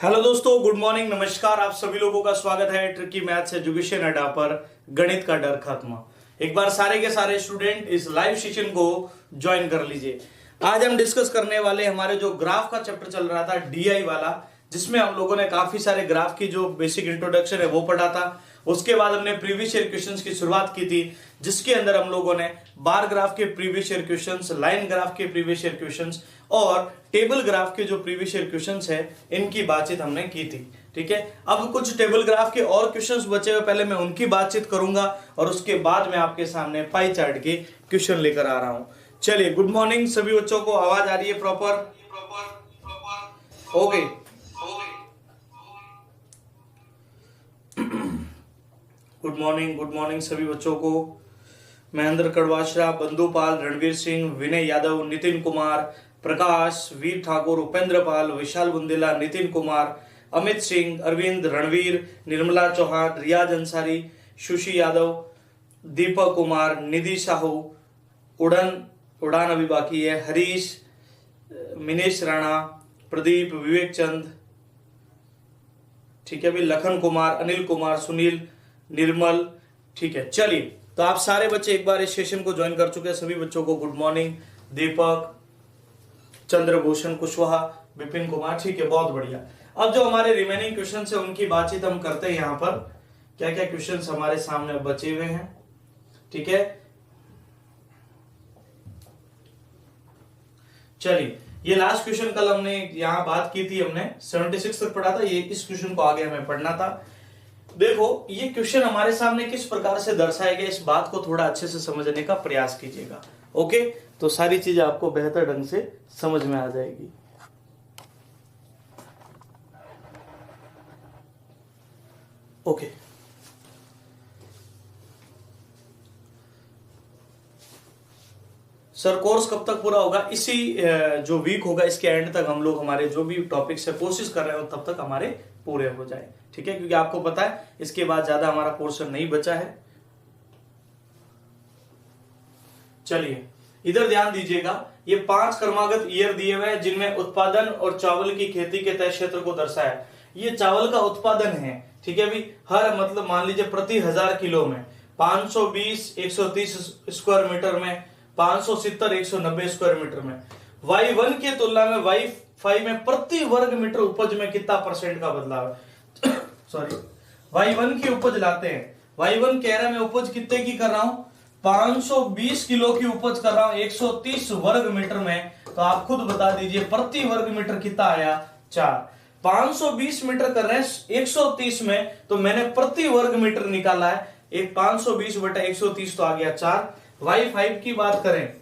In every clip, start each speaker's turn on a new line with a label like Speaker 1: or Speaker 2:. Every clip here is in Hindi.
Speaker 1: हेलो दोस्तों, गुड मॉर्निंग, नमस्कार। आप सभी लोगों का स्वागत है ट्रिकी मैथ्स एजुकेशन अड्डा पर। गणित का डर खत्म। एक बार सारे के सारे स्टूडेंट इस लाइव सेशन को ज्वाइन कर लीजिए। आज हम डिस्कस करने वाले हमारे जो ग्राफ का चैप्टर चल रहा था डीआई वाला, जिसमें हम लोगों ने काफी सारे ग्राफ की जो बेसिक इंट्रोडक्शन है वो पढ़ा था। उसके बाद हमने प्रीवियस ईयर क्वेश्चंस की शुरुआत की थी, जिसके अंदर हम लोगों ने बार ग्राफ के previous year questions, line graph के प्रीवियस ईयर क्वेश्चंस और टेबल ग्राफ के जो प्रीवियस ईयर क्वेश्चंस है इनकी बातचीत हमने की थी। ठीक है, अब कुछ टेबल ग्राफ के और क्वेश्चंस बचे हुए, पहले मैं उनकी बातचीत करूंगा और उसके बाद मैं आपके सामने पाई चार्ट के क्वेश्चन लेकर आ रहा हूं। चलिए, गुड मॉर्निंग सभी बच्चों को। आवाज आ रही है प्रॉपर? ओके। गुड मॉर्निंग सभी बच्चों को। महेंद्र कड़वाशरा, बंधुपाल, रणवीर सिंह, विनय यादव, नितिन कुमार, प्रकाश, वीर ठाकुर, उपेंद्र पाल, विशाल बुंदेला, नितिन कुमार, अमित सिंह, अरविंद, रणवीर, निर्मला चौहान, रियाज अंसारी, सुशी यादव, दीपक कुमार, निधि साहू, उड़ान अभी बाकी है, हरीश, मिनेश राणा, प्रदीप, विवेक चंद, ठीक है भाई, लखन कुमार, अनिल कुमार, सुनील, निर्मल। ठीक है, चलिए, तो आप सारे बच्चे एक बार इस सेशन को ज्वाइन कर चुके हैं। सभी बच्चों को गुड मॉर्निंग। दीपक, चंद्रभूषण कुशवाहा, विपिन कुमार। ठीक है, बहुत बढ़िया। अब जो हमारे रिमेनिंग क्वेश्चन है उनकी बातचीत हम करते हैं। यहाँ पर क्या क्या क्वेश्चन हमारे सामने बचे हुए हैं। ठीक है, चलिए, ये लास्ट क्वेश्चन कल हमने यहाँ बात की थी, हमने 76 तक पढ़ा था। ये इस क्वेश्चन को आगे हमें पढ़ना था। देखो, ये क्वेश्चन हमारे सामने किस प्रकार से दर्शाया गया, इस बात को थोड़ा अच्छे से समझने का प्रयास कीजिएगा। ओके, तो सारी चीजें आपको बेहतर ढंग से समझ में आ जाएगी। ओके, सर कोर्स कब तक पूरा होगा? इसी जो वीक होगा इसके एंड तक हम लोग हमारे जो भी टॉपिक्स है कोशिश कर रहे हो तब तक हमारे पूरे हो जाए। ठीक है, क्योंकि आपको पता है इसके बाद ज्यादा हमारा पोर्शन नहीं बचा है। चलिए, इधर ध्यान दीजिएगा। ये 5 क्रमागत ईयर दिए हुए हैं जिनमें उत्पादन और चावल की खेती के तय क्षेत्र को दर्शाया। ये चावल का उत्पादन है। ठीक है भी, हर मतलब मान लीजिए प्रति 1000 किलो में 520, 130 स्क्वायर मीटर में, 570, 190 स्क्वायर मीटर में। Y1 की तुलना में Y5 में प्रति वर्ग मीटर उपज में कितना % का बदलाव है? सॉरी, Y1 की उपज लाते हैं। Y1 कह रहा है मैं उपज कितने की कर रहा हूं? 520 किलो की उपज कर रहा हूं 130 वर्ग मीटर में। तो आप खुद बता दीजिए प्रति वर्ग मीटर कितना आया? 4। 520 मीटर कर रहे हैं 130 में, तो मैंने प्रति वर्ग मीटर निकाला है। एक 520 बटा 130 तो आ गया 4। Y5 की बात करें,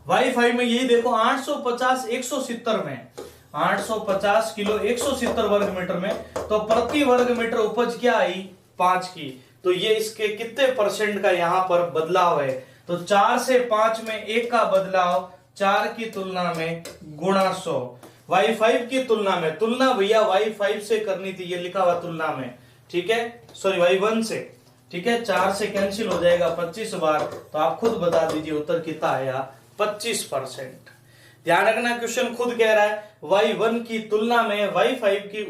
Speaker 1: Y5 में यही देखो 850 170 में, 850 किलो 170 वर्ग मीटर में, तो प्रति वर्ग मीटर उपज क्या आई? 5 की। तो ये इसके कितने % का यहाँ पर बदलाव है? तो 4 से 5 में 1 का बदलाव 4 की तुलना में गुणा 100। Y5 की तुलना में, तुलना भैया Y5 से करनी थी, ये लिखा हुआ तुलना में। ठीक है, सॉरी Y1 से। ठीक है, 4 से कैंसिल हो जाएगा 25 बार, तो आप खुद बता दीजिए उत्तर कितना आया? 25%। ध्यान रखना, क्वेश्चन खुद कह रहा है Y1 की तुलना में Y5 की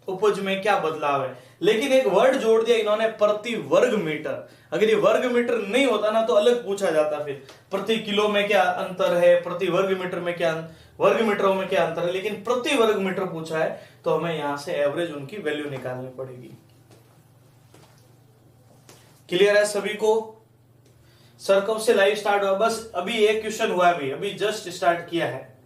Speaker 1: उपज में क्या बदलाव है, लेकिन एक वर्ड जोड़ दिया इन्होंने, प्रति वर्ग मीटर। अगर ये वर्ग मीटर नहीं होता ना तो अलग पूछा जाता, फिर प्रति किलो में क्या अंतर है, प्रति वर्ग मीटर में क्या, वर्ग मीटरों में क्या अंतर है, लेकिन प्रति वर्ग मीटर पूछा है तो हमें यहां से एवरेज उनकी वैल्यू निकालनी पड़ेगी। क्लियर है सभी को? सर कब से लाइव स्टार्ट हुआ? बस अभी एक क्वेश्चन हुआ है, अभी जस्ट स्टार्ट किया है।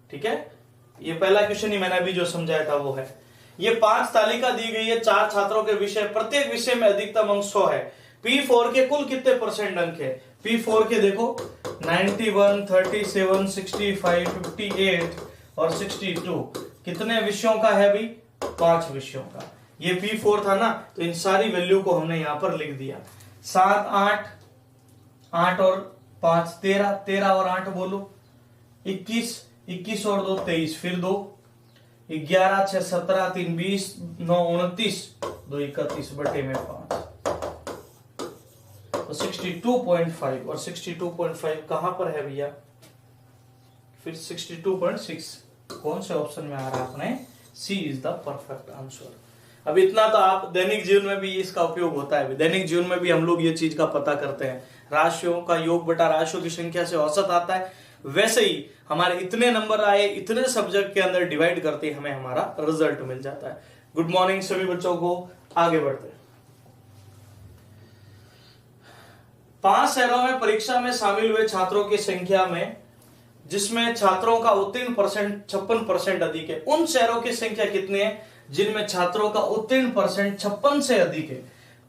Speaker 1: ठीक है, ये पहला क्वेश्चन ही मैंने अभी जो समझाया था वो है। ये 5 तालिका दी गई है 4 छात्रों के विषय, प्रत्येक विषय में अधिकतम अंक 100 है। P4 के कुल कितने % अंक है? P4 के देखो 91, 37, 65, 58 और 62 कितने विषयों का है भाई? 5 विषयों का। ये P4 था ना, तो इन सारी वैल्यू को हमने यहां पर लिख दिया। 7, 8 और 5 13, 13 और 8 बोलो 21, 21 और 2 23, फिर 2 11, 6 17, 3 20, 9 29, 2 31 बटे में 5, तो 62.5। और 62.5 कहां पर है भैया? फिर 62.6 कौन से ऑप्शन में आ रहा है अपने? सी इज द परफेक्ट आंसर। अब इतना तो आप दैनिक जीवन में भी इसका उपयोग होता है, दैनिक जीवन में भी हम लोग ये चीज का पता करते हैं, राशियों का योग बटा राशियों की संख्या से औसत आता है, वैसे ही हमारे इतने नंबर आए, इतने सब्जेक्ट के अंदर डिवाइड करते हमें हमारा रिजल्ट मिल जाता है। गुड मॉर्निंग सभी बच्चों को, आगे बढ़ते हैं। 5 शहरों में परीक्षा में शामिल हुए छात्रों की संख्या में जिसमें छात्रों का उत्तीर्ण परसेंट 56% अधिक है, उन शहरों की संख्या कितनी है जिनमें छात्रों का उत्तीर्ण परसेंट 56 से अधिक है।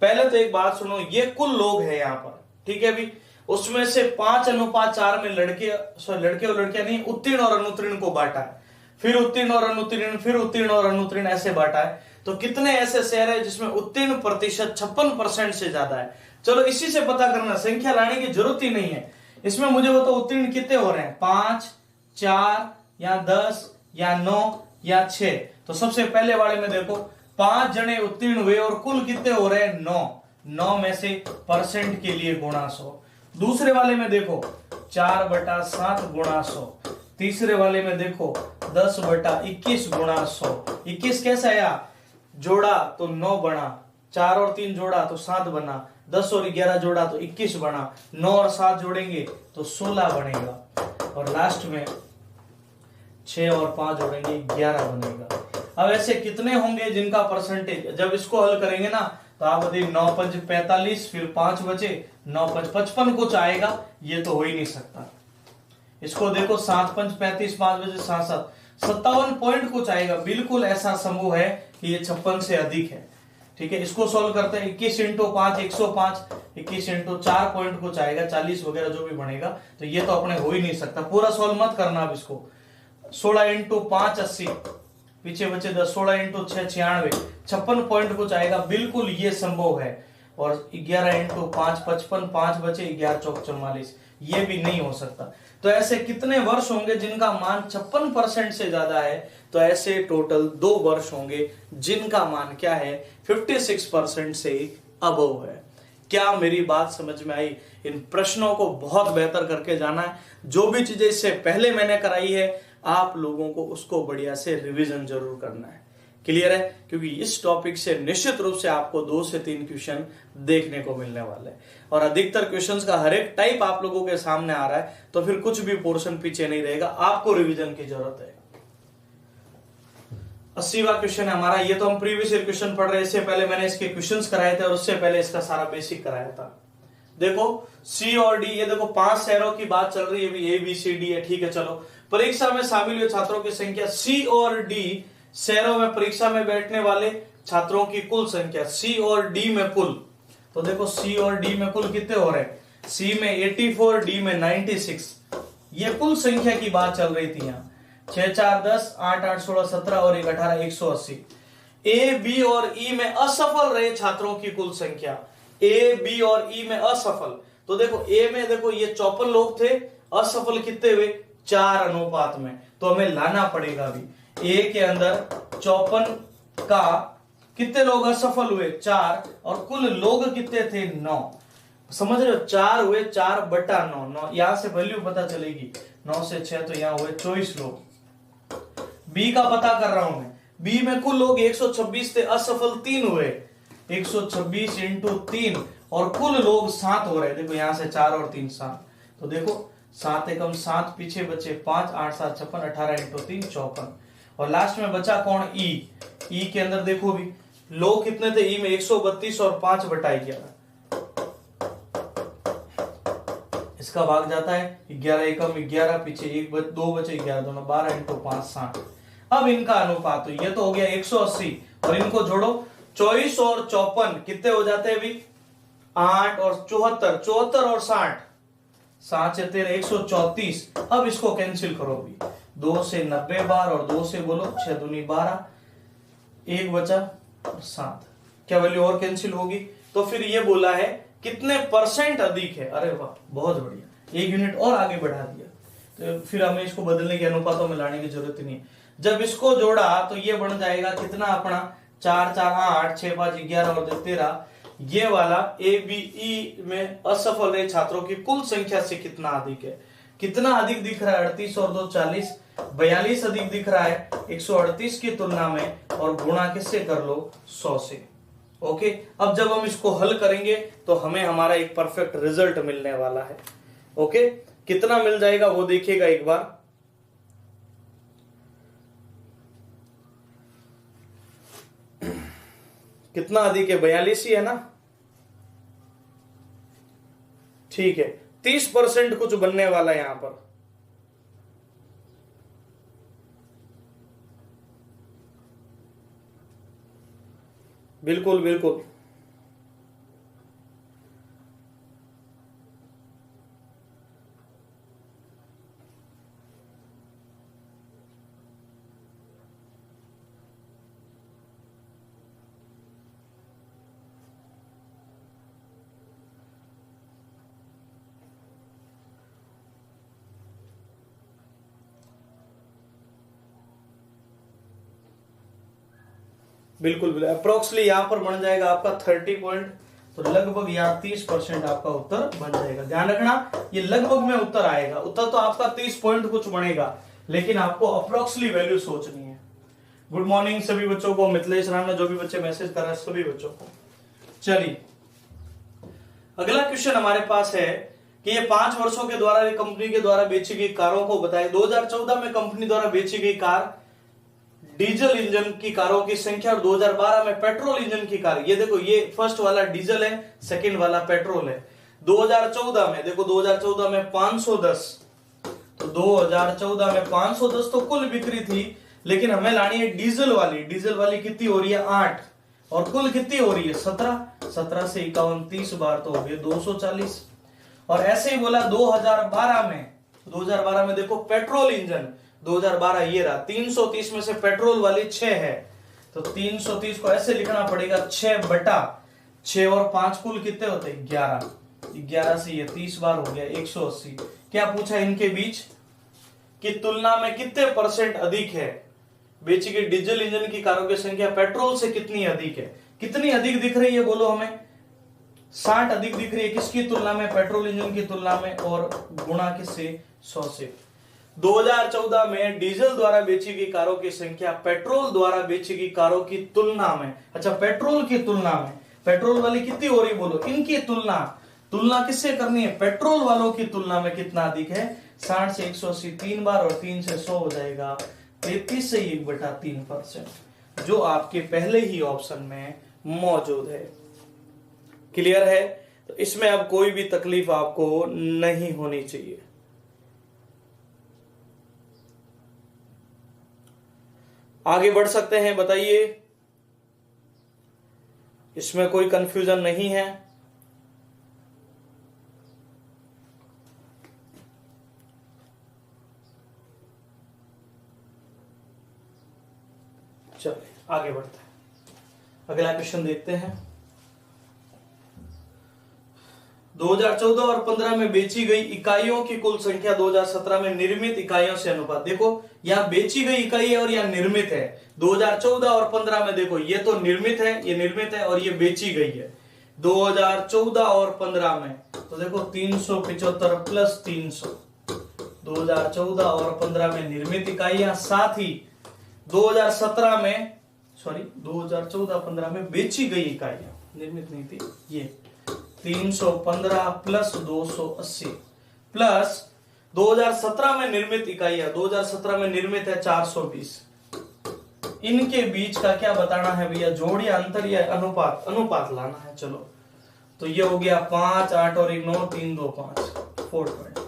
Speaker 1: पहले तो एक बात सुनो, ये कुल लोग है यहाँ पर, ठीक है भी, उसमें से 5:4 में लड़के और लड़कियां नहीं, उत्तीर्ण और अनुत्तीर्ण को बांटा है, फिर उत्तीर्ण और अनुत्तीर्ण, फिर उत्तीर्ण और अनुत्तीर्ण ऐसे बांटा है। तो कितने ऐसे शहर है जिसमें उत्तीर्ण प्रतिशत 56% से ज्यादा है। चलो इसी से पता करना, संख्या लाने की जरूरत ही नहीं है इसमें, मुझे वो तो उत्तीर्ण कितने हो रहे हैं, 5, 4 या 10 या 9 या 6। तो सबसे पहले वाले में देखो 5 जने उत्तीर्ण हुए और कुल कितने हो रहे हैं, 9 में से परसेंट के लिए गुणा 100। दूसरे वाले में देखो 4/7 गुणा 100। तीसरे वाले में देखो 10/21 गुणा 100। 21 कैसा आया, जोड़ा तो 9 बना, 4 और 3 जोड़ा तो 7 बना, 10 और 11 जोड़ा तो 21 बना, 9 और 7 जोड़ेंगे तो 16 बनेगा, और लास्ट में 6 और 5 जोड़ेंगे 11 बनेगा। अब ऐसे कितने होंगे जिनका परसेंटेज, जब इसको हल करेंगे ना तो आप बताइए, 9×5 = 45, फिर 5 बचे, 9×5 = 55 कुछ आएगा, ये तो हो ही नहीं सकता। इसको देखो 7×5 = 35, 5 बचे 7×7 57 पॉइंट कुछ आएगा, बिल्कुल ऐसा समूह है कि ये 56 से अधिक है। ठीक है, इसको सॉल्व करते हैं, 21 × 5 105, 21 × 4 पॉइंट कुछ आएगा, 40 वगैरह जो भी बनेगा, तो ये तो अपने हो ही नहीं सकता। पूरा सॉल्व मत करना अब इसको। 16 × 5 80, पीछे बचे 10, 16 × 6 96, 56 पॉइंट कुछ आएगा, बिल्कुल ये संभव है। और 11 × 5 55, 5 बचे 11 × 4 44, ये भी नहीं हो सकता। तो ऐसे कितने वर्ष होंगे जिनका मान 56% से ज्यादा है, तो ऐसे टोटल 2 वर्ष होंगे जिनका मान क्या है, 56% से अबव है। क्या मेरी बात समझ में आई? इन प्रश्नों को बहुत बेहतर करके जाना है, जो भी चीजें इससे पहले मैंने कराई है आप लोगों को उसको बढ़िया से रिवीजन जरूर करना है। क्लियर है? क्योंकि इस टॉपिक से निश्चित रूप से आपको 2 से 3 क्वेश्चन देखने को मिलने वाले हैं, और अधिकतर क्वेश्चंस का हर एक टाइप आप लोगों के सामने आ रहा है, तो फिर कुछ भी पोर्शन पीछे नहीं रहेगा, आपको रिवीजन की जरूरत है। 80वां क्वेश्चन है हमारा, ये तो हम प्रीवियस ईयर क्वेश्चन पढ़ रहे हैं, इससे पहले मैंने इसके क्वेश्चंस कराए थे और उससे पहले इसका सारा बेसिक कराया था। देखो सी और डी, ये देखो 5 शहरों की बात चल रही है, भी ए बी सी डी है, ठीक है। चलो परीक्षा में शामिल हुए छात्रों की संख्या, सी और डी शहरों में परीक्षा में बैठने वाले छात्रों की कुल संख्या, सी और डी में कुल, तो देखो सी और डी में कुल कितने हो रहे हैं, सी में 84, डी में 96, ये कुल संख्या की बात चल रही थी यहाँ। 6 4 10, 8 8 16 17 और 1 18 180। ए बी और ई में असफल रहे छात्रों की कुल संख्या, ए बी और ई में असफल, तो देखो ए में देखो ये 54 लोग थे, असफल कितने हुए, 4 अनुपात में, तो हमें लाना पड़ेगा अभी। ए के अंदर 54 का कितने लोग असफल हुए, 4, और कुल लोग कितने थे, 9। समझ रहे हो, 4 हुए, 4/9, यहां से वैल्यू पता चलेगी, 9 से 6 तो यहां हुए 24 लोग। बी का पता कर रहा हूं मैं, बी में कुल लोग 126 थे, असफल 3 हुए, 126 × 3, और कुल लोग 7 हो रहे, देखो यहां से 4 और 3 7, तो देखो 7 एकम 7, पीछे बचे 5 8 7 56, 18 × 3 54, और लास्ट में बचा कौन, ई। ई के अंदर देखो भी लोग कितने थे, ई में 132 और 5/11, इसका भाग जाता है 11 एकम 11, पीछे 1 2 बचे 11 दोनों 12 × 5 60। अब इनका अनुपात, तो ये तो हो गया 180, और इनको जोड़ो 24 और 54 कितने हो जाते हैं भी, 8 और 74, 74 और 60, 7 से 13 134। अब इसको कैंसिल करो भी, 2 से 90 बार और 2 से बोलो 6 दूनी 12, 1 बचा और 7, क्या वैल्यू और कैंसिल होगी, तो फिर ये बोला है कितने परसेंट अधिक है। अरे वाह बहुत बढ़िया, 1 यूनिट और आगे बढ़ा दिया, तो फिर हमें इसको बदलने के अनुपातों में लाने की जरूरत नहीं है। जब इसको जोड़ा तो ये बन जाएगा कितना अपना, 4 4 8 6 5 11 और 13, ये वाला ए बी ई में असफल रहे छात्रों की कुल संख्या से कितना अधिक है, कितना अधिक दिख रहा है, 38 और 2 40, 42 अधिक दिख रहा है 138 की तुलना में, और गुणा किससे कर लो, 100 से। ओके, अब जब हम इसको हल करेंगे तो हमें हमारा एक परफेक्ट रिजल्ट मिलने वाला है। ओके, कितना मिल जाएगा वो देखिएगा एक बार। कितना अधिक है, 42 ही है ना, ठीक है। 30% कुछ बनने वाला है यहां पर। बिल्कुल बिल्कुल, बिल्कुल अप्रोक्सली यहां पर बन जाएगा आपका 30 पॉइंट, तो लगभग यहाँ 30% आपका उत्तर बन जाएगा। ध्यान रखना, ये लगभग में उत्तर आएगा, उत्तर तो आपका 30 पॉइंट कुछ बनेगा, लेकिन आपको अप्रोक्सली वैल्यू सोचनी है। गुड मॉर्निंग सभी बच्चों को, मिथिलेश राम ने जो भी बच्चे मैसेज कर रहे हैं सभी बच्चों को। चलिए अगला क्वेश्चन हमारे पास है कि ये 5 वर्षों के द्वारा कंपनी के द्वारा बेची गई कारों को बताए। 2014 में कंपनी द्वारा बेची गई कार डीजल इंजन की कारों की संख्या और 2012 में पेट्रोल इंजन की कार। ये देखो, ये फर्स्ट वाला डीजल है, सेकंड वाला पेट्रोल है। 2014 में देखो, 2014 में 510, तो 2014 में 510 तो कुल बिक्री थी, लेकिन हमें लानी है डीजल वाली। डीजल वाली कितनी हो रही है, 8, और कुल कितनी हो रही है, 17। 17 से 51 30 बार तो हो गए 240। और ऐसे ही बोला 2012 में देखो पेट्रोल इंजन 2012 ये रहा, 330 में से पेट्रोल वाली 6 है, तो 330 को ऐसे लिखना पड़ेगा 6/6, और 5 कुल कितने होते हैं, 11। 11 से ये 30 बार हो गया 180। क्या पूछा, इनके बीच की तुलना में कितने परसेंट अधिक है बेची गई डीजल इंजन की कारों की संख्या पेट्रोल से कितनी अधिक है। कितनी अधिक दिख रही है बोलो हमें, 60 अधिक दिख रही है, किसकी तुलना में, पेट्रोल इंजन की तुलना में, और गुणा किससे, 100 से। 2014 में डीजल द्वारा बेची गई कारों की संख्या पेट्रोल द्वारा बेची गई कारों की तुलना में, अच्छा पेट्रोल की तुलना में, पेट्रोल वाली कितनी हो रही बोलो, इनकी तुलना किससे करनी है, पेट्रोल वालों की तुलना में कितना अधिक है, 60 से 180 3 बार, और 3 से 100 हो जाएगा 33 से 1/3%, जो आपके पहले ही ऑप्शन में मौजूद है। क्लियर है, तो इसमें अब कोई भी तकलीफ आपको नहीं होनी चाहिए। आगे बढ़ सकते हैं, बताइए, इसमें कोई कंफ्यूजन नहीं है। चलिए आगे बढ़ते हैं, अगला क्वेश्चन देखते हैं। 2014 और 15 में बेची गई इकाइयों की कुल संख्या 2017 में निर्मित इकाइयों से अनुपात। देखो यहाँ बेची गई इकाई है और यहाँ निर्मित है। 2014 और 15 में देखो, ये तो निर्मित है, ये निर्मित है, और ये बेची गई है। 2014 और 15 में तो देखो 375 प्लस 300, 2014 और 15 में निर्मित इकाइयां, साथ ही 2017 में 2014-15 में बेची गई इकाइयां, निर्मित नहीं थी, ये 315 प्लस 280 प्लस 2017 में निर्मित इकाइयां, 2017 में निर्मित है 420। इनके बीच का क्या बताना है भैया, जोड़ या अंतर या अनुपात लाना है। चलो तो ये हो गया 5 8 और 1 9 3 2 5 420।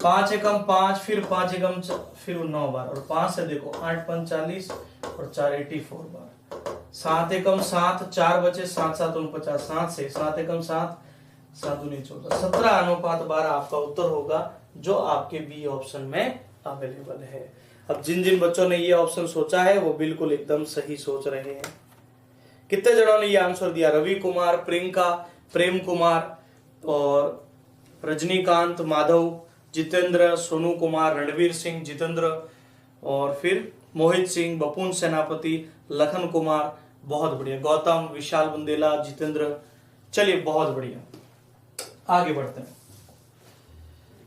Speaker 1: 5 एकम 5, फिर 5 एकम फिर 9 बार, और 5 से देखो 8 5 40 और 4 84 बार। 7 एकम 7, 4 बचे 7 7 49, 7 से 7 एकम 7 7 दूनी 14, 17:12 आपका उत्तर होगा, जो आपके बी ऑप्शन में अवेलेबल है। अब जिन जिन बच्चों ने ये ऑप्शन सोचा है वो बिल्कुल एकदम सही सोच रहे हैं। कितने जनों ने ये आंसर दिया, रवि कुमार, प्रियंका, प्रेम कुमार और रजनीकांत, माधव, जितेंद्र, सोनू कुमार, रणवीर सिंह, जितेंद्र, और फिर मोहित सिंह, बपुन सेनापति, लखन कुमार, बहुत बढ़िया, गौतम, विशाल बुंदेला, जितेंद्र। चलिए बहुत बढ़िया, आगे बढ़ते हैं।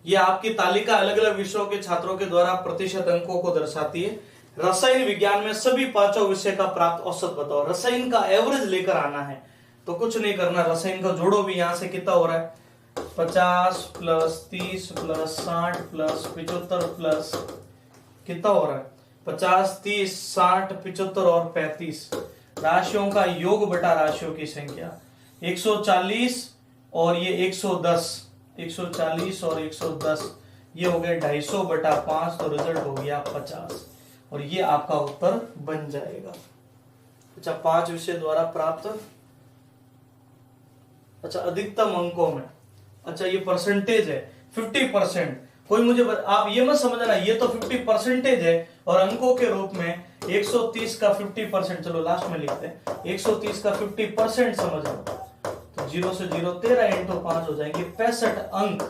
Speaker 1: ये आपकी तालिका अलग अलग विषयों के छात्रों के द्वारा प्रतिशत अंकों को दर्शाती है। रसायन विज्ञान में सभी पांचों विषय का प्राप्त औसत बताओ। रसायन का एवरेज लेकर आना है, तो कुछ नहीं करना, रसायन का जोड़ो भी। यहां से कितना हो रहा है, 50 प्लस 30 प्लस 60 प्लस 75 प्लस कितना हो रहा है, 50 30 60 75 और 35 राशियों का योग बटा राशियों की संख्या 140 और ये 110, 140 और 110 ये हो गया 250 बटा 5, तो रिजल्ट हो गया 50 और ये आपका उत्तर बन जाएगा। अच्छा, 5 विषय द्वारा प्राप्त, अच्छा अधिकतम अंकों में, अच्छा ये परसेंटेज है 50%। कोई मुझे आप ये मत समझना ये तो 50% है और अंकों के रूप में 130 का 50%, चलो लास्ट में लिखते हैं 130 का 50% समझ लो, तो 0 से 0 13 इंटू 5 हो जाएंगे 65 अंक।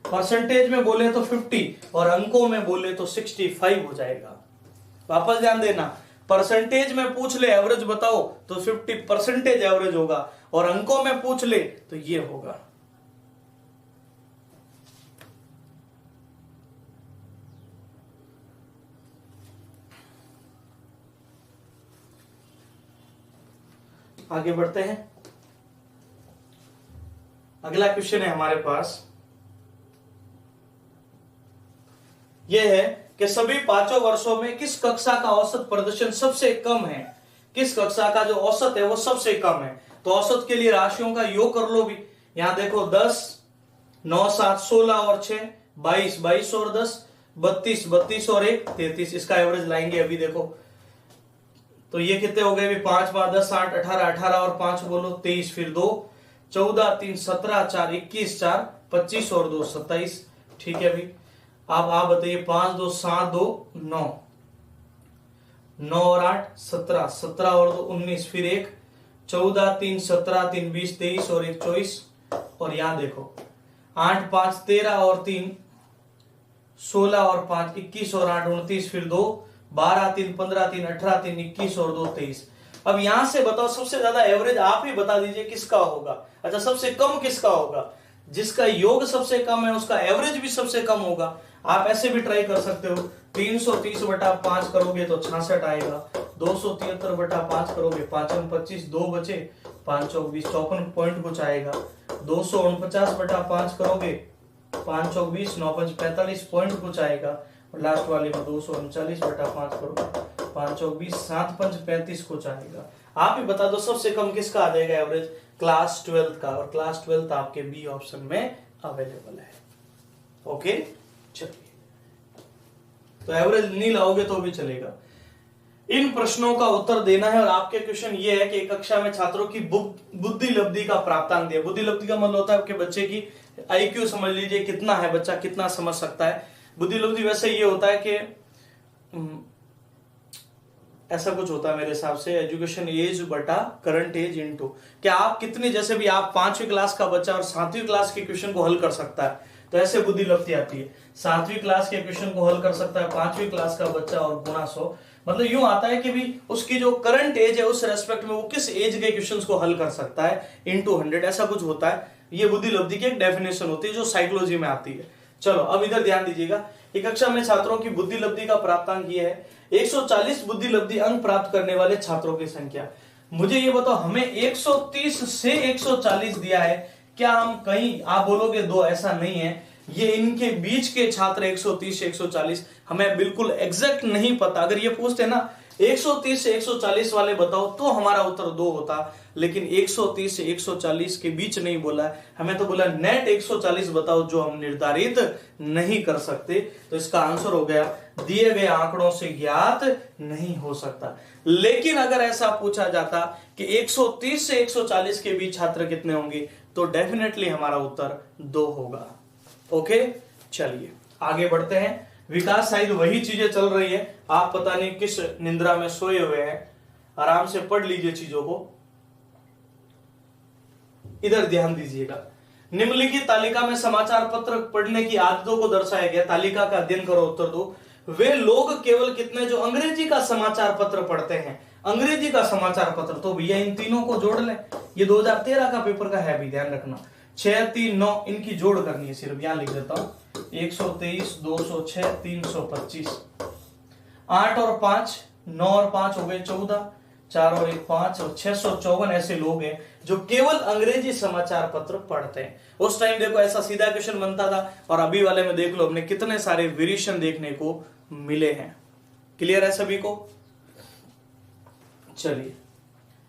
Speaker 1: परसेंटेज में बोले तो 50 और अंकों में बोले तो 65 हो जाएगा। वापस ध्यान देना, परसेंटेज में पूछ ले एवरेज बताओ तो 50% एवरेज होगा और अंकों में पूछ ले तो ये होगा। आगे बढ़ते हैं, अगला क्वेश्चन है हमारे पास, यह है कि सभी पांचों वर्षों में किस कक्षा का औसत प्रदर्शन सबसे कम है। किस कक्षा का जो औसत है वो सबसे कम है, तो औसत के लिए राशियों का योग कर लो भी। यहां देखो 10 9 7 16 और 6 22 22 और 10 32 32 और 1 33, इसका एवरेज लाएंगे अभी देखो, तो ये कितने हो गए, 5 5 10 8 18 18 और 5 बोलो 23, फिर 2 14 3 17 4 21 4 25 और 2 27। ठीक है अभी अब आप बताइए, 5 2 7 2 9 9 और 8 17 17 और 2 19, फिर 1 14 3 17 3 20 23 और 1 24 और यहां देखो 8 5 13 और 3 16 और 5 21 और 8 29, फिर 2 12 3 15 3 18 3 21 और 2 23। अब यहां से बताओ सबसे ज्यादा एवरेज आप ही बता दीजिए किसका होगा। अच्छा, सबसे कम किसका होगा, जिसका योग सबसे कम है उसका एवरेज भी सबसे कम होगा। आप ऐसे भी ट्राई कर सकते हो, 330 बटा 5 करोगे तो 66 आएगा, 273 बटा 5 करोगे 5 25, 2 बचे 5 20 54 पॉइंट कुछ आएगा, 249 बटा 5 करोगे 5 20 9 45 पॉइंट कुछ आएगा, और लास्ट वाले में 239 बटा 5 करोगे 5 20 7 35 कुछ आएगा। आप ही बता दो सबसे कम किसका आ जाएगा एवरेज, क्लास 12 का, और क्लास 12 आपके बी ऑप्शन में अवेलेबल है। ओके, चलिए, तो एवरेज नहीं लाओगे तो भी चलेगा। इन प्रश्नों का उत्तर देना है और आपके क्वेश्चन ये है कि कक्षा में छात्रों की बुद्धि लब्धि का प्राप्तांक दिया। बुद्धि लब्धि का मतलब होता है कि बच्चे की आईक्यू समझ लीजिए कितना है, बच्चा कितना समझ सकता है। बुद्धि लब्धि वैसे ये होता है कि ऐसा कुछ होता है मेरे हिसाब से, एजुकेशन एज बटा करंट एज इनटू, क्या आप कितने, जैसे भी आप 5वीं क्लास का बच्चा और 7वीं क्लास के क्वेश्चन को हल कर सकता है, तो ऐसे बुद्धि लब्धि आती है। 7वीं क्लास के क्वेश्चन को हल कर सकता है 5वीं क्लास का बच्चा और गुणा 100, मतलब यूं आता है कि भी उसकी जो करंट एज है उस रेस्पेक्ट में वो किस एज के क्वेश्चंस को हल कर सकता है इनटू 100, ऐसा कुछ होता है। ये बुद्धि लब्धि की एक डेफिनेशन होती है जो साइकोलॉजी में आती है। चलो अब इधर ध्यान दीजिएगा, एक कक्षा में छात्रों की बुद्धि लब्धि का प्राप्तांक ये है 140 बुद्धि लब्धि अंक प्राप्त करने वाले छात्रों की संख्या। मुझे ये बताओ, हमें 130 से 140 दिया है, क्या हम कहीं आप बोलोगे 2, ऐसा नहीं है, ये इनके बीच के छात्र 130 से 140, हमें बिल्कुल एग्जैक्ट नहीं पता। अगर ये पूछते ना 130 से 140 वाले बताओ तो हमारा उत्तर 2 होता, लेकिन 130 से 140 के बीच नहीं बोला है, हमें तो बोला नेट 140 बताओ जो हम निर्धारित नहीं कर सकते। तो इसका आंसर हो गया दिए गए आंकड़ों से ज्ञात नहीं हो सकता। लेकिन अगर ऐसा पूछा जाता कि 130 से 140 के बीच छात्र कितने होंगे, तो डेफिनेटली हमारा उत्तर 2 होगा। ओके, चलिए आगे बढ़ते हैं। विकास शायद वही चीजें चल रही है, आप पता नहीं किस निंद्रा में सोए हुए हैं, आराम से पढ़ लीजिए चीजों को। इधर ध्यान दीजिएगा, निम्नलिखित तालिका में समाचार पत्र पढ़ने की आदतों को दर्शाया गया, तालिका का अध्ययन करो, उत्तर दो। वे लोग केवल कितने जो अंग्रेजी का समाचार पत्र पढ़ते हैं, अंग्रेजी का समाचार पत्र, तो भैया इन तीनों को जोड़ लें, ये 2013 का पेपर का है भी, ध्यान रखना। 6 3 9 इनकी जोड़ करनी है, सिर्फ यहां लिख देता हूं 123, 206, 325, 8 और 5, 9 और 5 हो गए 14, 4 और 1 5 और 654 ऐसे लोग हैं जो केवल अंग्रेजी समाचार पत्र पढ़ते हैं। उस टाइम देखो ऐसा सीधा क्वेश्चन बनता था, और अभी वाले में देख लो हमने कितने सारे वेरिएशन देखने को मिले हैं। क्लियर है सभी को? चलिए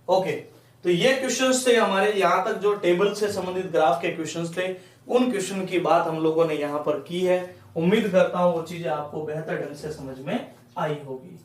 Speaker 1: ओके, तो ये क्वेश्चंस थे हमारे, यहां तक जो टेबल से संबंधित ग्राफ के क्वेश्चंस थे, उन क्वेश्चन की बात हम लोगों ने यहां पर की है। उम्मीद करता हूं वो चीजें आपको बेहतर ढंग से समझ में आई होगी।